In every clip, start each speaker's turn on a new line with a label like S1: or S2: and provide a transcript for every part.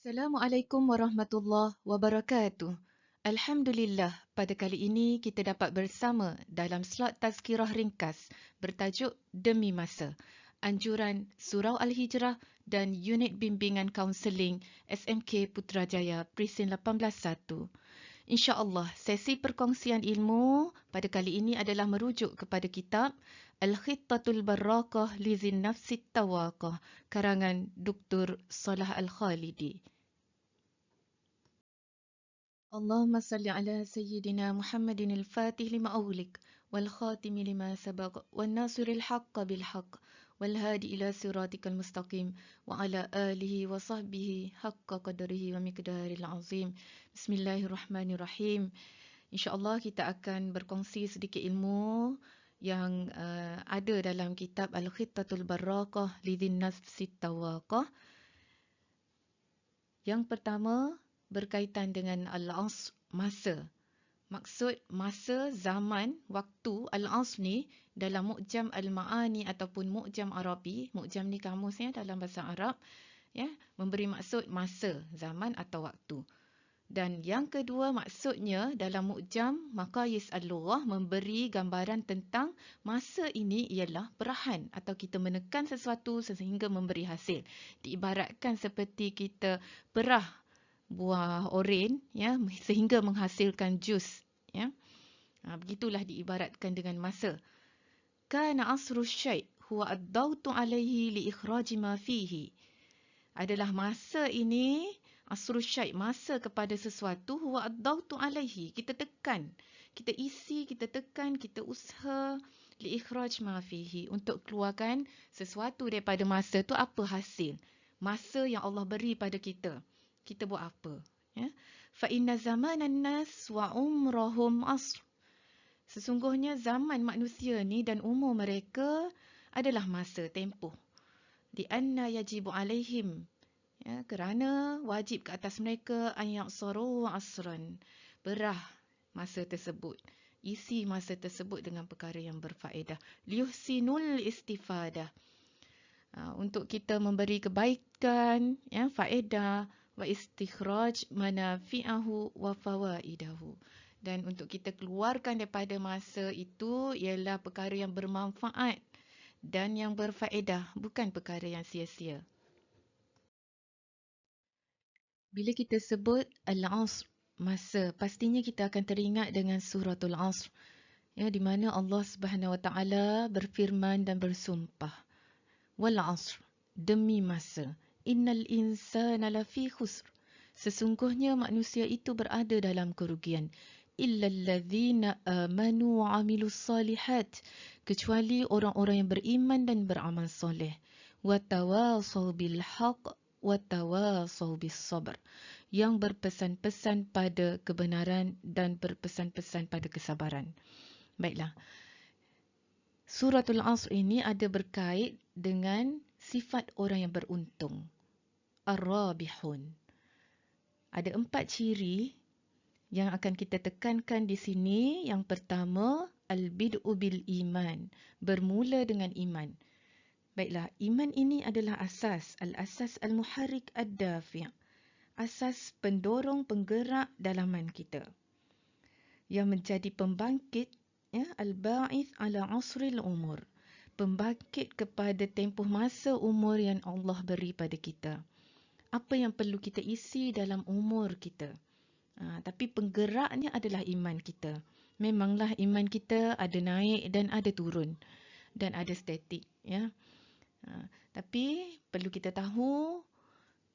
S1: Assalamualaikum warahmatullahi wabarakatuh. Alhamdulillah, pada kali ini kita dapat bersama dalam slot tazkirah ringkas bertajuk Demi Masa, anjuran Surau Al-Hijrah dan Unit Bimbingan Kaunseling SMK Putrajaya Presin 18-1. InsyaAllah, sesi perkongsian ilmu pada kali ini adalah merujuk kepada kitab Al-Khittatul Barraqah Lizin Nafsit Tawaqah, karangan Dr. Salah Al-Khalidi. اللهم صل على سيدنا محمد الفاتح لما أغلق والخاتم لما سبق والناصر الحق بالحق والهادي إلى صراطك المستقيم وعلى آله وصحبه حق قدره ومقداره العظيم. بسم الله الرحمن الرحيم. InsyaAllah kita akan berkongsi sedikit ilmu yang ada dalam kitab Al-Khittatul Barraqah Lidhin Nafsit Tawaqah. Yang pertama, berkaitan dengan Al-Asr, masa. Maksud masa, zaman, waktu. Al-Asr ni dalam Mu'jam Al-Ma'ani ataupun Mu'jam Arabi. Mu'jam ni kamusnya dalam bahasa Arab. Ya, memberi maksud masa, zaman atau waktu. Dan yang kedua maksudnya dalam Mu'jam Maqayis Al-Lughah memberi gambaran tentang masa ini ialah perahan atau kita menekan sesuatu sehingga memberi hasil. Diibaratkan seperti kita perah buah oren ya sehingga menghasilkan jus ya. Begitulah diibaratkan dengan masa. Kana asru syai' huwa ad-dawtu alaihi li ikhraji ma fihi. Adalah masa ini asru syai', masa kepada sesuatu, huwa ad-dawtu alaihi. Kita tekan, kita isi, kita tekan, kita usaha li ikhraj ma fihi untuk keluarkan sesuatu daripada masa tu apa hasil. Masa yang Allah beri pada kita. Kita buat apa? Ya. Fa inna zamanan nas wa umrahum asr. Sesungguhnya zaman manusia ni dan umur mereka adalah masa tempoh. Di anna yajibu alaihim. Ya, kerana wajib ke atas mereka an yaqsaru asran. Berah masa tersebut. Isi masa tersebut dengan perkara yang berfaedah. Liyuhsinul istifadah. Untuk kita memberi kebaikan, ya, faedah wa istikhraj manafi'ahu wa fawaidahu. Dan untuk kita keluarkan daripada masa itu ialah perkara yang bermanfaat dan yang berfaedah, bukan perkara yang sia-sia. Bila kita sebut Al-Asr, masa, pastinya kita akan teringat dengan suratul Asr, ya, di mana Allah Subhanahu Wa Taala berfirman dan bersumpah. Wal Asr, demi masa. Innal insana lafi khusr. Sesungguhnya manusia itu berada dalam kerugian. Illal ladzina amanu wa amilus salihat. Kecuali orang-orang yang beriman dan beramal soleh. Wa tawasaw bil haqq wa tawasaw bis sabr. Yang berpesan-pesan pada kebenaran dan berpesan-pesan pada kesabaran. Baiklah. Suratul Asr ini ada berkait dengan sifat orang yang beruntung. Ar-Rabihun. Ada 4 ciri yang akan kita tekankan di sini. Yang pertama, Al-Bid'u bil Iman. Bermula dengan iman. Baiklah, iman ini adalah asas. Al-asas al-muharrik ad-dafi'. Asas pendorong penggerak dalaman kita. Yang menjadi pembangkit, ya, al-ba'ith ala asril umur. Pembangkit kepada tempoh masa umur yang Allah beri pada kita. Apa yang perlu kita isi dalam umur kita. Tapi penggeraknya adalah iman kita. Memanglah iman kita ada naik dan ada turun. Dan ada statik. Ya. Tapi perlu kita tahu,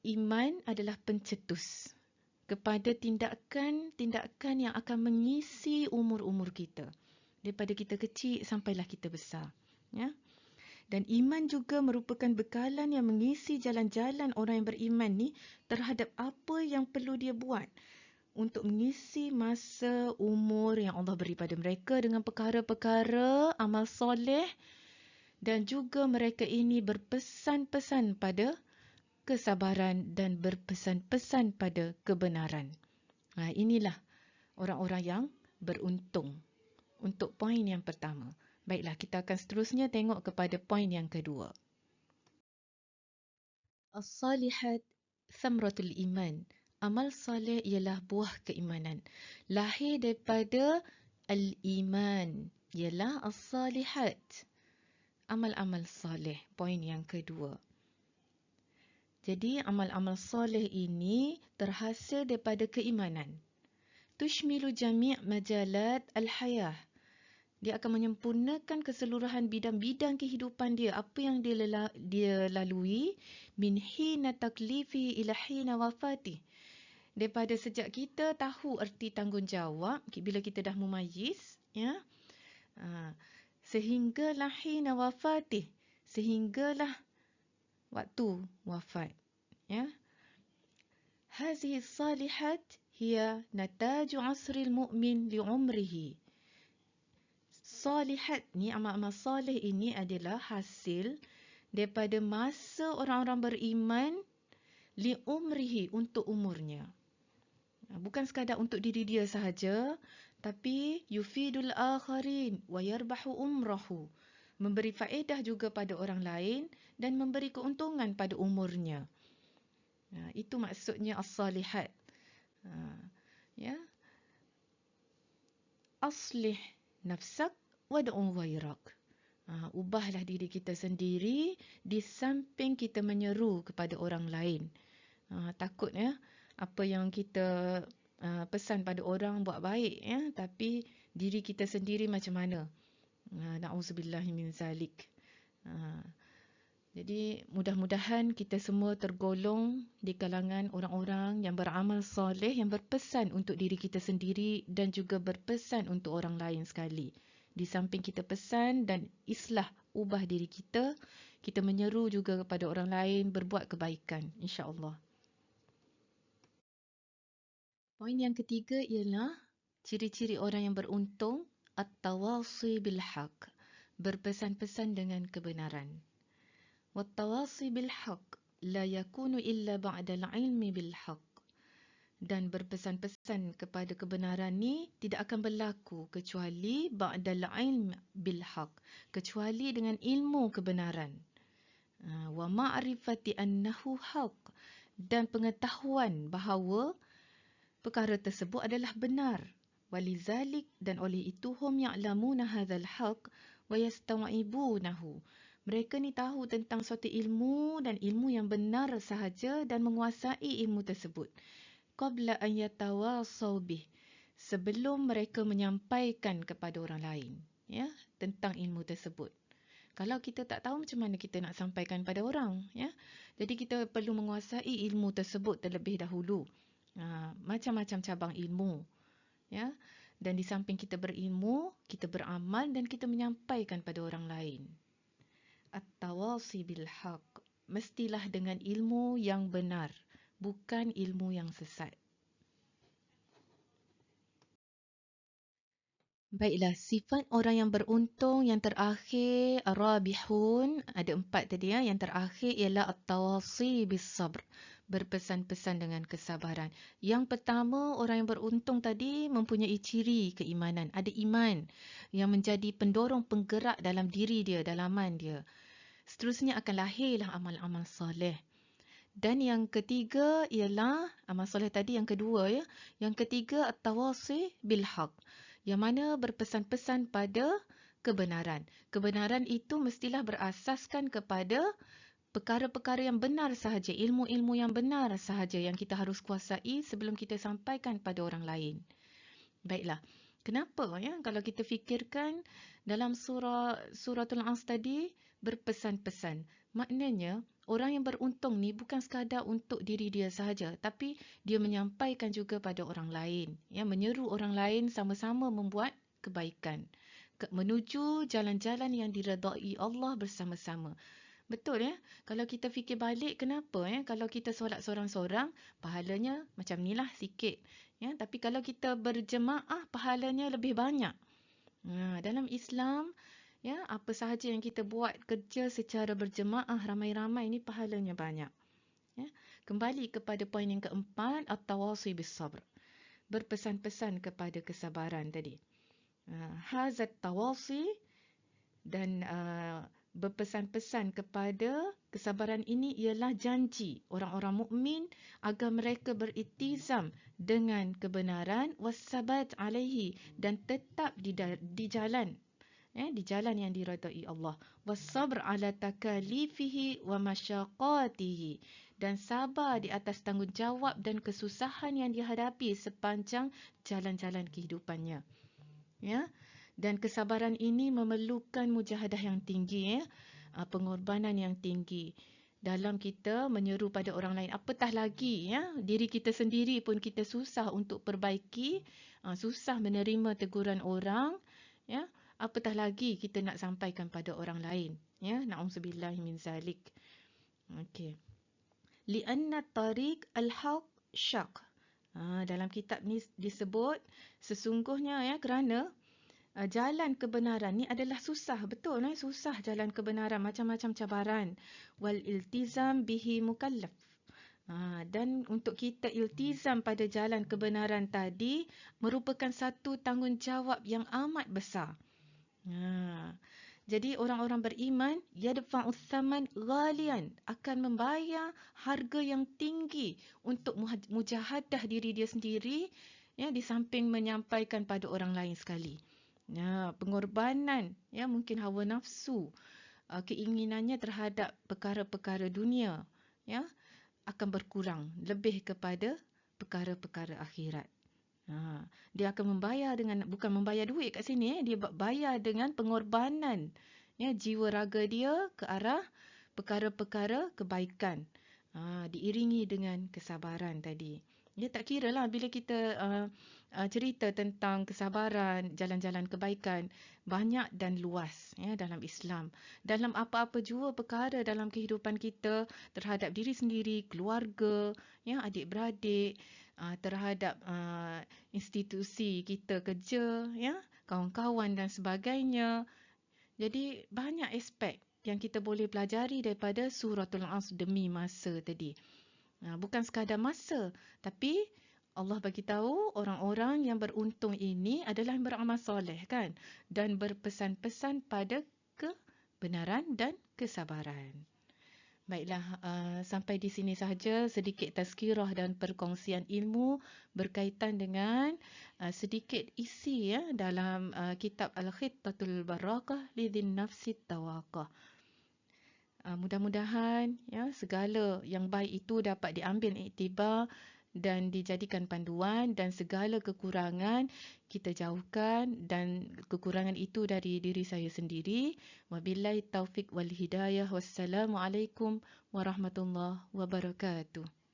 S1: iman adalah pencetus kepada tindakan-tindakan yang akan mengisi umur-umur kita. Daripada kita kecil sampailah kita besar. Ya. Dan iman juga merupakan bekalan yang mengisi jalan-jalan orang yang beriman ni terhadap apa yang perlu dia buat untuk mengisi masa umur yang Allah beri pada mereka dengan perkara-perkara amal soleh, dan juga mereka ini berpesan-pesan pada kesabaran dan berpesan-pesan pada kebenaran. Inilah orang-orang yang beruntung. Untuk poin yang pertama. Baiklah, kita akan seterusnya tengok kepada poin yang kedua. As-salihat Samratul iman. Amal soleh ialah buah keimanan. Lahir daripada al-iman, ialah as-salihat. Amal-amal soleh. Poin yang kedua. Jadi amal-amal soleh ini terhasil daripada keimanan. Tushmilu jami' majalat al-hayah. Dia akan menyempurnakan keseluruhan bidang-bidang kehidupan dia. Apa yang dia lalui. Min hina taklifi ila hina wafati. Daripada sejak kita tahu erti tanggungjawab. Bila kita dah mumayyiz. Ya, sehinggalah hina wafati. Sehinggalah waktu wafat. Ya. Hazihi salihat hiya nataju asril mu'min li'umrihi. Salihat ni, amal-amal soleh ini adalah hasil daripada masa orang-orang beriman li'umrihi, untuk umurnya. Bukan sekadar untuk diri dia sahaja, tapi yufidul akharin wa yarbahu umrahu. Memberi faedah juga pada orang lain dan memberi keuntungan pada umurnya. Itu maksudnya as-salihat. Ya. Aslih nafsak wad'u ghairak. Ubahlah diri kita sendiri di samping kita menyeru kepada orang lain. Takut ya, apa yang kita pesan pada orang buat baik ya, tapi diri kita sendiri macam mana? Na'udzubillahi min zalik. Jadi mudah-mudahan kita semua tergolong di kalangan orang-orang yang beramal soleh, yang berpesan untuk diri kita sendiri dan juga berpesan untuk orang lain sekali. Di samping kita pesan dan islah, ubah diri kita, kita menyeru juga kepada orang lain berbuat kebaikan, insya-Allah. Poin yang ketiga ialah ciri-ciri orang yang beruntung, at-tawasi bil haq, berpesan-pesan dengan kebenaran. Wat-tawasi bil haq la yakunu illa ba'da al-ilmi bil haq. Dan berpesan-pesan kepada kebenaran ni tidak akan berlaku kecuali ba'da al-ilm bil haq, kecuali dengan ilmu kebenaran. Wa ma'rifati annahu haq, dan pengetahuan bahawa perkara tersebut adalah benar. Walizalik, dan oleh itu hum ya'lamuna hadzal haq wa yastawibunahu. Mereka ni tahu tentang suatu ilmu dan ilmu yang benar sahaja dan menguasai ilmu tersebut. Qabla an yatawasaw bih, sebelum mereka menyampaikan kepada orang lain ya, tentang ilmu tersebut. Kalau kita tak tahu, macam mana kita nak sampaikan pada orang ya? Jadi kita perlu menguasai ilmu tersebut terlebih dahulu. Macam-macam cabang ilmu ya. Dan di samping kita berilmu, kita beramal dan kita menyampaikan pada orang lain. At-tawasi bil haq, mestilah dengan ilmu yang benar, bukan ilmu yang sesat. Baiklah, sifat orang yang beruntung yang terakhir, ar-rabihun, ada 4 tadi ya. Yang terakhir ialah at-tawasi bis sabr, berpesan-pesan dengan kesabaran. Yang pertama, orang yang beruntung tadi mempunyai ciri keimanan, ada iman yang menjadi pendorong penggerak dalam diri dia, dalaman dia. Seterusnya akan lahirlah amal-amal soleh. Dan yang ketiga ialah amal soleh tadi, yang kedua ya. Yang ketiga at-tawasi bil haq, yang mana berpesan-pesan pada kebenaran. Kebenaran itu mestilah berasaskan kepada perkara-perkara yang benar sahaja, ilmu-ilmu yang benar sahaja yang kita harus kuasai sebelum kita sampaikan pada orang lain. Baiklah. Kenapa ya kalau kita fikirkan dalam suratul As tadi berpesan-pesan. Maknanya orang yang beruntung ni bukan sekadar untuk diri dia sahaja, tapi dia menyampaikan juga pada orang lain. Ya, menyeru orang lain sama-sama membuat kebaikan, menuju jalan-jalan yang diredai Allah bersama-sama. Betul ya? Kalau kita fikir balik, kenapa ya kalau kita solat seorang-seorang, pahalanya macam nilah sikit. Ya, tapi kalau kita berjemaah, pahalanya lebih banyak. Dalam Islam, ya, apa sahaja yang kita buat kerja secara berjemaah ramai-ramai ini pahalanya banyak. Ya, kembali kepada poin yang keempat, at-tawasi bis sabr, berpesan-pesan kepada kesabaran tadi. Hazat tawasi, dan berpesan-pesan kepada kesabaran ini ialah janji orang-orang mukmin agar mereka beriltizam dengan kebenaran wassabat alaihi dan tetap di jalan di jalan yang diredai Allah, wasabr ala takalifihi wa masyaqatihi, dan sabar di atas tanggungjawab dan kesusahan yang dihadapi sepanjang jalan-jalan kehidupannya. Ya. Dan kesabaran ini memerlukan mujahadah yang tinggi, pengorbanan yang tinggi dalam kita menyeru pada orang lain. Apatah lagi, diri kita sendiri pun kita susah untuk perbaiki, susah menerima teguran orang, ya. Apatah lagi kita nak sampaikan pada orang lain, ya. Na'udzubillahi min zalik. Okey. Li'anna tariq al-haq syaq. Dalam kitab ni disebut sesungguhnya, kerana jalan kebenaran ni adalah susah. Betul, susah jalan kebenaran, macam-macam cabaran. Wal iltizam bihi mukallaf. Dan untuk kita iltizam pada jalan kebenaran tadi merupakan satu tanggungjawab yang amat besar. Jadi orang-orang beriman yadfa'us saman ghalian, akan membayar harga yang tinggi untuk mujahadah diri dia sendiri, di samping menyampaikan pada orang lain sekali. Pengorbanan, mungkin hawa nafsu, keinginannya terhadap perkara-perkara dunia, akan berkurang lebih kepada perkara-perkara akhirat. Dia akan membayar dengan, bukan membayar duit kat sini, dia bayar dengan pengorbanan, jiwa raga dia ke arah perkara-perkara kebaikan, diiringi dengan kesabaran tadi. Dia tak kira lah bila kita cerita tentang kesabaran, jalan-jalan kebaikan, banyak dan luas, dalam Islam. Dalam apa-apa jua perkara dalam kehidupan kita, terhadap diri sendiri, keluarga, adik-beradik, terhadap institusi kita kerja, kawan-kawan dan sebagainya. Jadi banyak aspek yang kita boleh pelajari daripada suratul Asr demi masa tadi. Bukan sekadar masa, tapi Allah bagi tahu orang-orang yang beruntung ini adalah yang beramal soleh, kan, dan berpesan-pesan pada kebenaran dan kesabaran. Baiklah, sampai di sini sahaja sedikit tazkirah dan perkongsian ilmu berkaitan dengan sedikit isi, dalam kitab Al-Khittatul Barakah Lidhin Nafsit Tawaqah. Mudah-mudahan segala yang baik itu dapat diambil iktibar dan dijadikan panduan, dan segala kekurangan kita jauhkan, dan kekurangan itu dari diri saya sendiri. Wabillahi taufik wal hidayah. Wassalamualaikum warahmatullahi wabarakatuh.